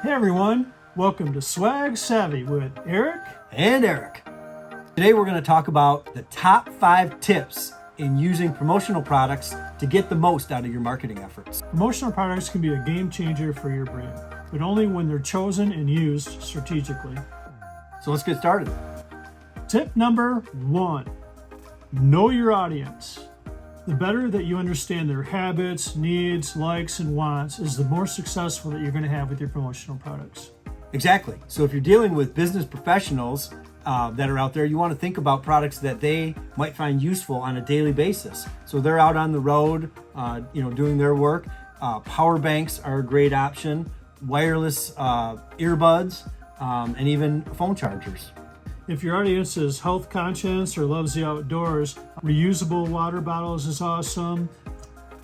Hey everyone, welcome to Swag Savvy with Eric and Eric. Today we're going to talk about the top 5 tips in using promotional products to get the most out of your marketing efforts. Promotional products can be a game changer for your brand, but only when they're chosen and used strategically. So let's get started. Tip number 1, know your audience. The better that you understand their habits, needs, likes, and wants is the more successful that you're going to have with your promotional products. Exactly. So if you're dealing with business professionals that are out there, you want to think about products that they might find useful on a daily basis. So they're out on the road, doing their work. Power banks are a great option, wireless earbuds, and even phone chargers. If your audience is health conscious or loves the outdoors, reusable water bottles is awesome.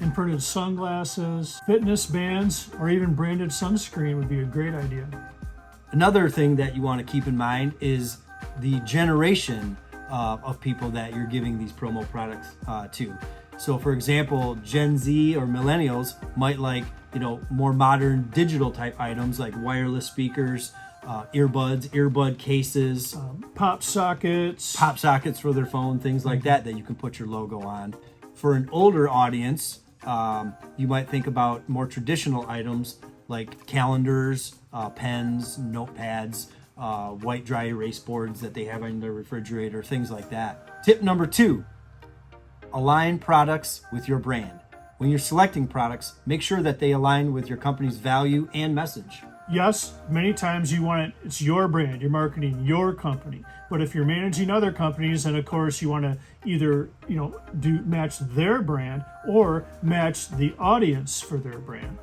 Imprinted sunglasses, fitness bands, or even branded sunscreen would be a great idea. Another thing that you want to keep in mind is the generation of people that you're giving these promo products to. So for example, Gen Z or millennials might like, more modern digital type items like wireless speakers, earbuds, earbud cases, pop sockets for their phone, things like that you can put your logo on. For an older audience, you might think about more traditional items like calendars, pens, notepads, white dry erase boards that they have on their refrigerator, things like that. Tip number 2, align products with your brand. When you're selecting products, make sure that they align with your company's value and message. Yes, many times it's your brand, you're marketing your company. But if you're managing other companies, then of course you want to either, match their brand or match the audience for their brand.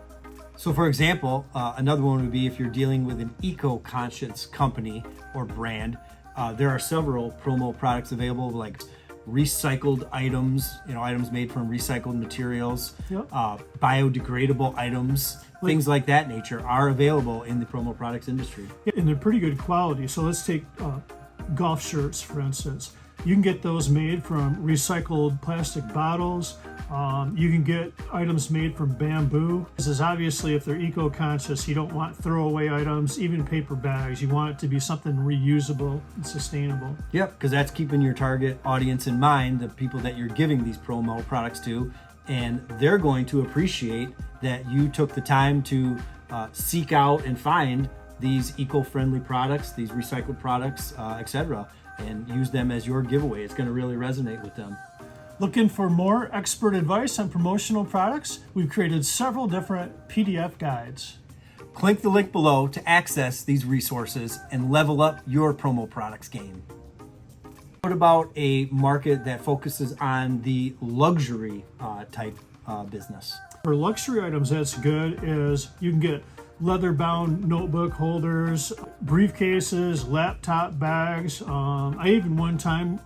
So for example, another one would be if you're dealing with an eco-conscious company or brand, there are several promo products available like recycled items, items made from recycled materials, Yep. Biodegradable items, things like that nature are available in the promo products industry. And they're pretty good quality. So let's take golf shirts, for instance. You can get those made from recycled plastic bottles. You can get items made from bamboo. This is obviously, if they're eco-conscious, you don't want throwaway items, even paper bags. You want it to be something reusable and sustainable. Yep, because that's keeping your target audience in mind, the people that you're giving these promo products to, and they're going to appreciate that you took the time to seek out and find these eco-friendly products, these recycled products, etc., and use them as your giveaway. It's going to really resonate with them. Looking for more expert advice on promotional products? We've created several different PDF guides. Click the link below to access these resources and level up your promo products game. What about a market that focuses on the luxury type business? For luxury items, that's good is you can get leather-bound notebook holders, briefcases, laptop bags. I even one time,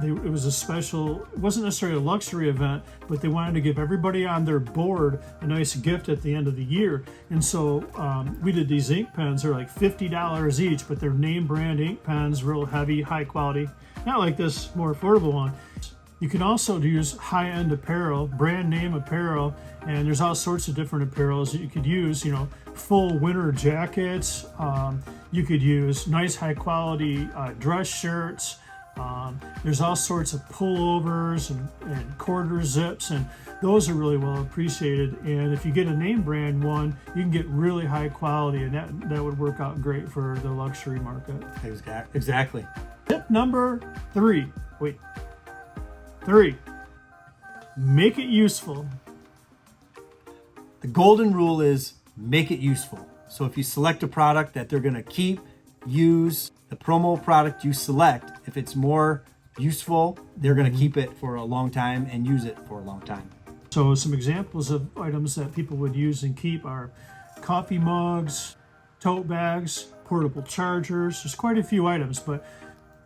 it was a special, it wasn't necessarily a luxury event, but they wanted to give everybody on their board a nice gift at the end of the year. And so we did these ink pens. They're like $50 each, but they're name brand ink pens, real heavy, high quality. Not like this more affordable one. You can also use high-end apparel, brand name apparel, and there's all sorts of different apparels that you could use, full winter jackets. You could use nice high-quality dress shirts. There's all sorts of pullovers and quarter zips, and those are really well appreciated. And if you get a name brand one, you can get really high quality, and that would work out great for the luxury market. Exactly. Tip number 3. 3, make it useful. The golden rule is make it useful. So if you select a product that they're going to keep, use, the promo product you select, if it's more useful, they're going to keep it for a long time and use it for a long time. So some examples of items that people would use and keep are coffee mugs, tote bags, portable chargers. There's quite a few items, but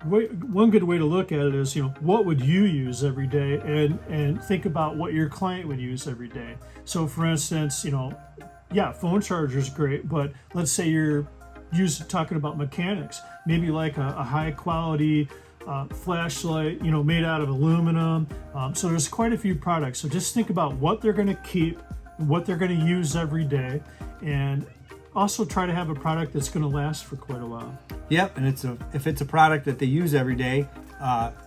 one good way to look at it is, what would you use every day, and think about what your client would use every day. So for instance, phone charger is great, but let's say you're talking about mechanics, maybe like a high quality flashlight, made out of aluminum. So there's quite a few products. So just think about what they're going to keep, what they're going to use every day, and also try to have a product that's going to last for quite a while. Yep, and if it's a product that they use every day,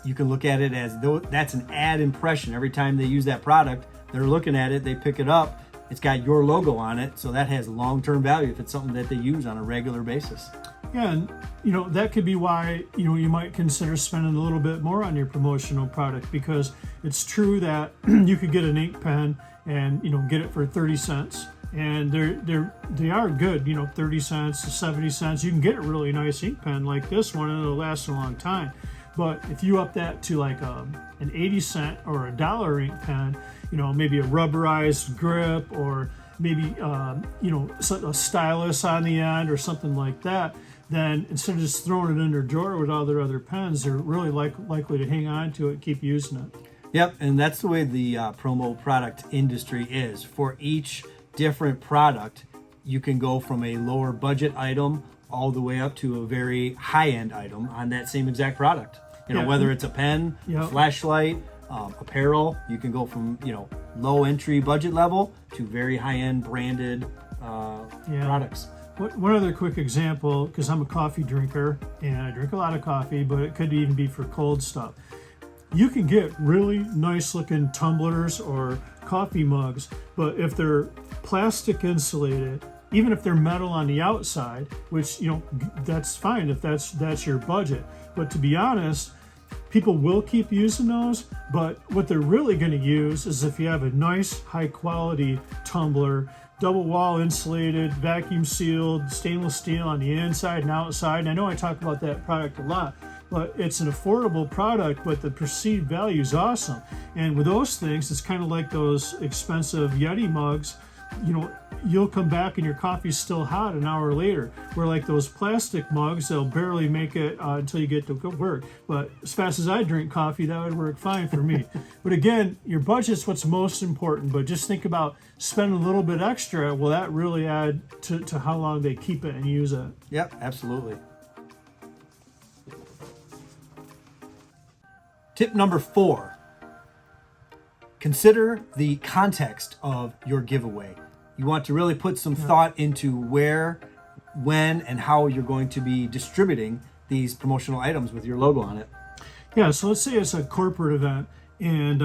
you can look at it as though that's an ad impression. Every time they use that product, they're looking at it, they pick it up, it's got your logo on it, so that has long-term value if it's something that they use on a regular basis. Yeah, and that could be why you might consider spending a little bit more on your promotional product, because it's true that you could get an ink pen and get it for 30 cents, and they are good, 30 cents to 70 cents. You can get a really nice ink pen like this one, and it'll last a long time. But if you up that to like an 80-cent or $1 ink pen, maybe a rubberized grip, or maybe a stylus on the end or something like that, then instead of just throwing it in their drawer with all their other pens, they're really likely to hang on to it, keep using it. Yep, and that's the way the promo product industry is. For each different product, you can go from a lower budget item all the way up to a very high-end item on that same exact product. Whether it's a pen, a flashlight, apparel, you can go from low entry budget level to very high-end branded products. One other quick example, because I'm a coffee drinker and I drink a lot of coffee, but it could even be for cold stuff. You can get really nice looking tumblers or coffee mugs, but if they're plastic insulated, even if they're metal on the outside, which that's fine if that's your budget. But to be honest, people will keep using those, but what they're really going to use is if you have a nice high quality tumbler, double wall insulated, vacuum sealed, stainless steel on the inside and outside. And I know I talk about that product a lot, but it's an affordable product, but the perceived value is awesome. And with those things, it's kind of like those expensive Yeti mugs. You'll come back and your coffee's still hot an hour later. Where like those plastic mugs, they'll barely make it until you get to work. But as fast as I drink coffee, that would work fine for me. But again, your budget's what's most important. But just think about spending a little bit extra. Will that really add to how long they keep it and use it? Yep, absolutely. Tip number 4. Consider the context of your giveaway. You want to really put some thought into where, when, and how you're going to be distributing these promotional items with your logo on it. Yeah, so let's say it's a corporate event, and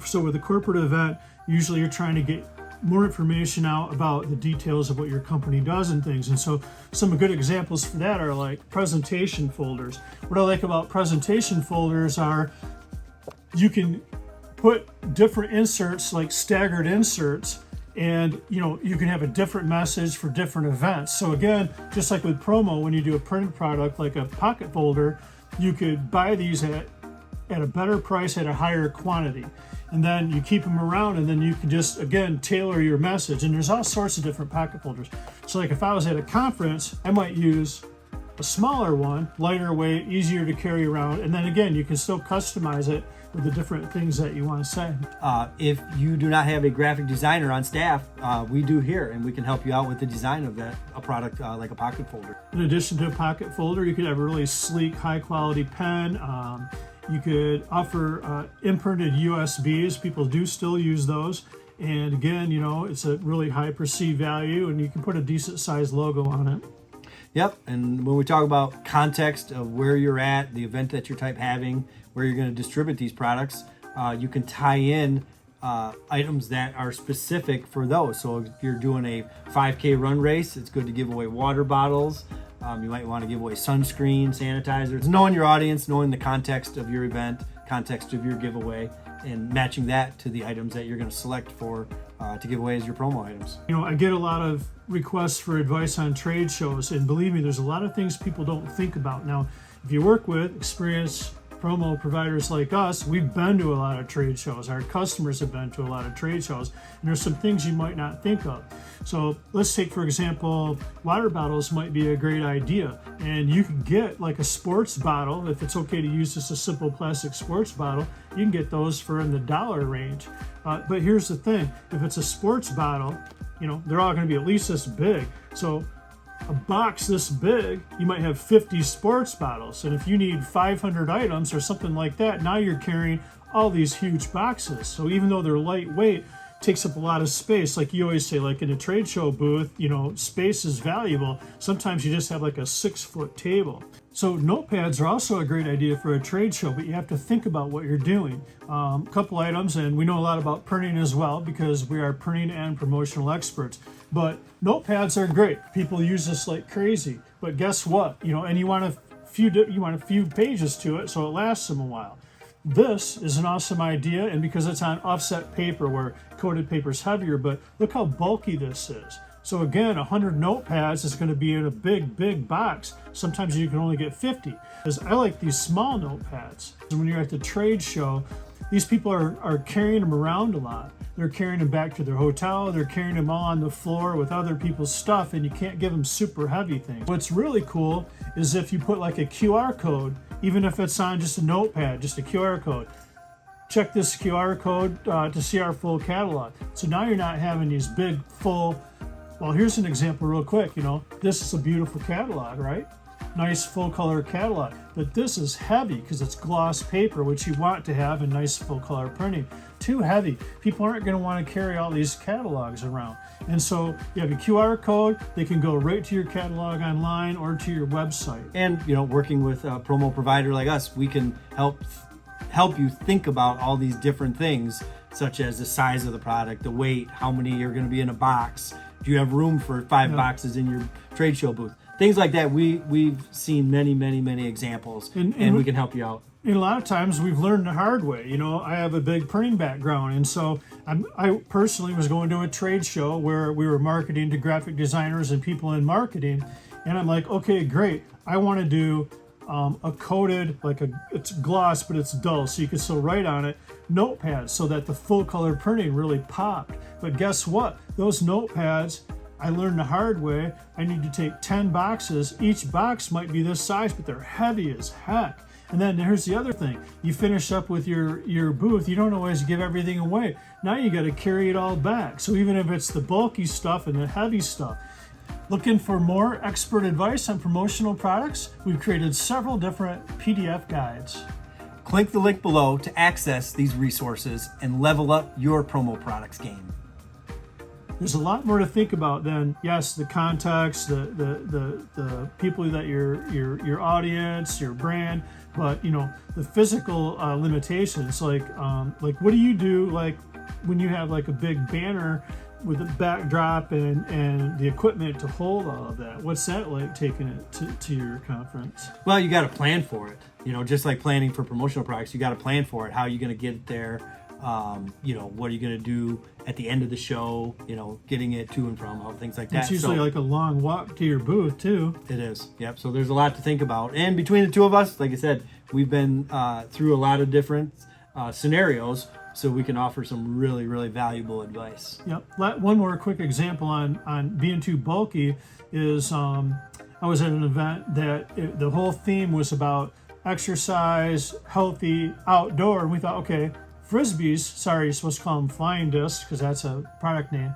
so with a corporate event, usually you're trying to get more information out about the details of what your company does and things. And so some good examples for that are like presentation folders. What I like about presentation folders are you can put different inserts, like staggered inserts, and you can have a different message for different events. So again, just like with promo, when you do a printed product like a pocket folder, you could buy these at a better price at a higher quantity, and then you keep them around, and then you can just again tailor your message. And there's all sorts of different pocket folders. So like if I was at a conference, I might use a smaller one, lighter weight, easier to carry around, and then again you can still customize it with the different things that you want to say. If you do not have a graphic designer on staff, we do here, and we can help you out with the design of a product like a pocket folder. In addition to a pocket folder, you could have a really sleek, high-quality pen. You could offer imprinted USBs. People do still use those. And again, it's a really high perceived value, and you can put a decent-sized logo on it. Yep, and when we talk about context of where you're at, the event that you're having, where you're going to distribute these products, you can tie in items that are specific for those. So if you're doing a 5K run race, it's good to give away water bottles. You might want to give away sunscreen, sanitizers. Knowing your audience, knowing the context of your event, context of your giveaway, and matching that to the items that you're going to select for to give away as your promo items. I get a lot of requests for advice on trade shows, and believe me, there's a lot of things people don't think about. Now, if you work with experienced promo providers like us, we've been to a lot of trade shows. Our customers have been to a lot of trade shows, and there's some things you might not think of. So let's take, for example, water bottles might be a great idea, and you can get like a sports bottle. If it's okay to use just a simple plastic sports bottle, you can get those for in the dollar range. But here's the thing, if it's a sports bottle, they're all going to be at least this big. So a box this big, you might have 50 sports bottles. And if you need 500 items or something like that, now you're carrying all these huge boxes. So even though they're lightweight, takes up a lot of space. Like you always say, like in a trade show booth, you know, space is valuable. Sometimes you just have like a 6-foot table. So notepads are also a great idea for a trade show, but you have to think about what you're doing. A couple items, and we know a lot about printing as well because we are printing and promotional experts. But notepads are great. People use this like crazy. But guess what? You know, and you want a few pages to it so it lasts them a while. This is an awesome idea, and because it's on offset paper where coated paper is heavier, but look how bulky this is. So again, 100 notepads is going to be in a big box. Sometimes you can only get 50. Because I like these small notepads. When you're at the trade show, these people are carrying them around a lot. They're carrying them back to their hotel. They're carrying them all on the floor with other people's stuff, and you can't give them super heavy things. What's really cool is if you put like a QR code, even if it's on just a notepad, just a QR code. Check this QR code to see our full catalog. So now you're not having these big full. Well, here's an example real quick. You know, this is a beautiful catalog, right? Nice full color catalog. But this is heavy because it's gloss paper, which you want to have in nice full color printing. Too heavy. People aren't going to want to carry all these catalogs around. And so you have a QR code. They can go right to your catalog online or to your website. And, you know, working with a promo provider like us, we can help you think about all these different things, such as the size of the product, the weight, how many are going to be in a box. Do you have room for 5 boxes in your trade show booth? Things like that. We've seen many examples, and we can help you out. And a lot of times we've learned the hard way. You know, I have a big printing background, and so I personally was going to a trade show where we were marketing to graphic designers and people in marketing, and I'm like, okay, great. I want to do a coated, it's gloss, but it's dull, so you can still write on it, notepad, so that the full color printing really popped. But guess what? Those notepads, I learned the hard way. I need to take 10 boxes. Each box might be this size, but they're heavy as heck. And then here's the other thing. You finish up with your booth, you don't always give everything away. Now you got to carry it all back. So even if it's the bulky stuff and the heavy stuff. Looking for more expert advice on promotional products? We've created several different PDF guides. Click the link below to access these resources and level up your promo products game. There's a lot more to think about than, yes, the context, the people that your audience, your brand, but you know, the physical limitations. Like what do you do like when you have like a big banner with a backdrop and the equipment to hold all of that? What's that like, taking it to your conference? Well, you got to plan for it. You know, just like planning for promotional products, you got to plan for it. How are you going to get it there? You know, what are you going to do at the end of the show? You know, getting it to and from, all things like that. It's usually like a long walk to your booth too. It is. Yep. So there's a lot to think about. And between the two of us, like I said, we've been through a lot of different scenarios, so we can offer some really valuable advice. Yep. One more quick example on being too bulky is I was at an event that the whole theme was about exercise, healthy, outdoor, and we thought, okay, Frisbees, sorry, you're supposed to call them flying discs because that's a product name,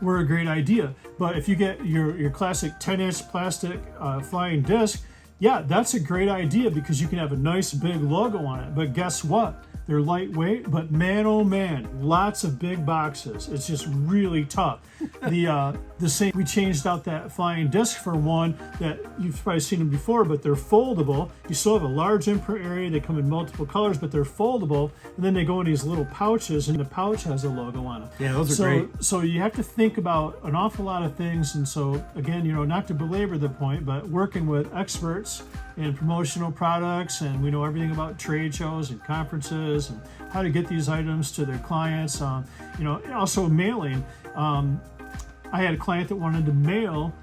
were a great idea. But if you get your classic 10-inch plastic flying disc, yeah, that's a great idea because you can have a nice big logo on it. But guess what? They're lightweight, but man, oh man, lots of big boxes. It's just really tough. The same, we changed out that flying disc for one that you've probably seen them before, but they're foldable. You still have a large imprint area. They come in multiple colors, but they're foldable. And then they go in these little pouches, and the pouch has a logo on it. Yeah, those are great. So you have to think about an awful lot of things. And so again, you know, not to belabor the point, but working with experts in promotional products, and we know everything about trade shows and conferences and how to get these items to their clients. You know, also mailing. I had a client that wanted to mail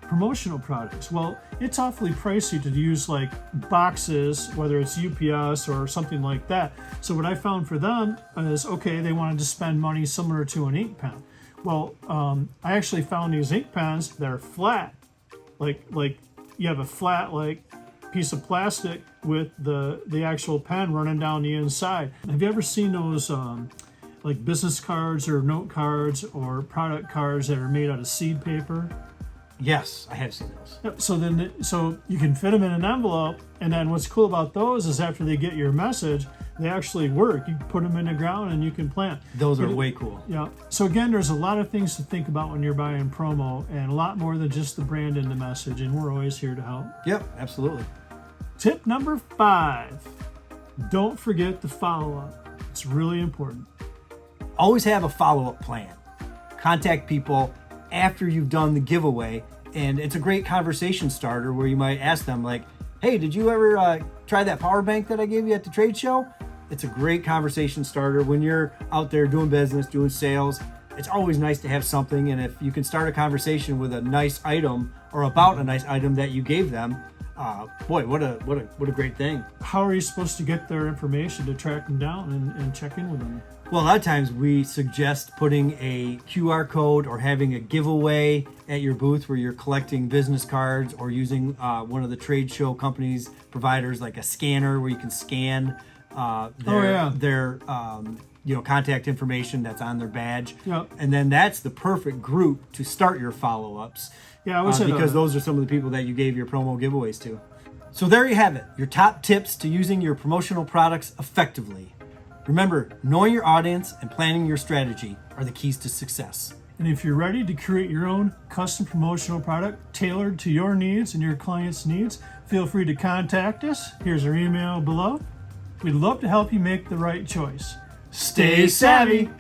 promotional products. Well, it's awfully pricey to use like boxes, whether it's UPS or something like that. So what I found for them is, okay, they wanted to spend money similar to an ink pen. Well, I actually found these ink pens that are flat, like you have a flat like piece of plastic with the actual pen running down the inside. Have you ever seen those like business cards or note cards or product cards that are made out of seed paper? Yes, I have seen those. Yep, so you can fit them in an envelope, and then what's cool about those is after they get your message, they actually work. You put them in the ground and you can plant. Those are way cool. Yeah. So again, there's a lot of things to think about when you're buying promo, and a lot more than just the brand and the message, and we're always here to help. Yep, absolutely. Tip number 5, don't forget the follow-up. It's really important. Always have a follow-up plan. Contact people after you've done the giveaway, and it's a great conversation starter where you might ask them like, hey, did you ever try that power bank that I gave you at the trade show? It's a great conversation starter when you're out there doing business, doing sales. It's always nice to have something, and if you can start a conversation with a nice item or about a nice item that you gave them, boy, what a great thing. How are you supposed to get their information to track them down and check in with them? Well, a lot of times we suggest putting a QR code or having a giveaway at your booth where you're collecting business cards, or using one of the trade show companies providers like a scanner where you can scan their contact information that's on their badge. Yep. And then that's the perfect group to start your follow-ups. Yeah, I would say because those are some of the people that you gave your promo giveaways to. So there you have it, your top tips to using your promotional products effectively. Remember, knowing your audience and planning your strategy are the keys to success. And if you're ready to create your own custom promotional product tailored to your needs and your clients' needs, feel free to contact us. Here's our email below. We'd love to help you make the right choice. Stay savvy.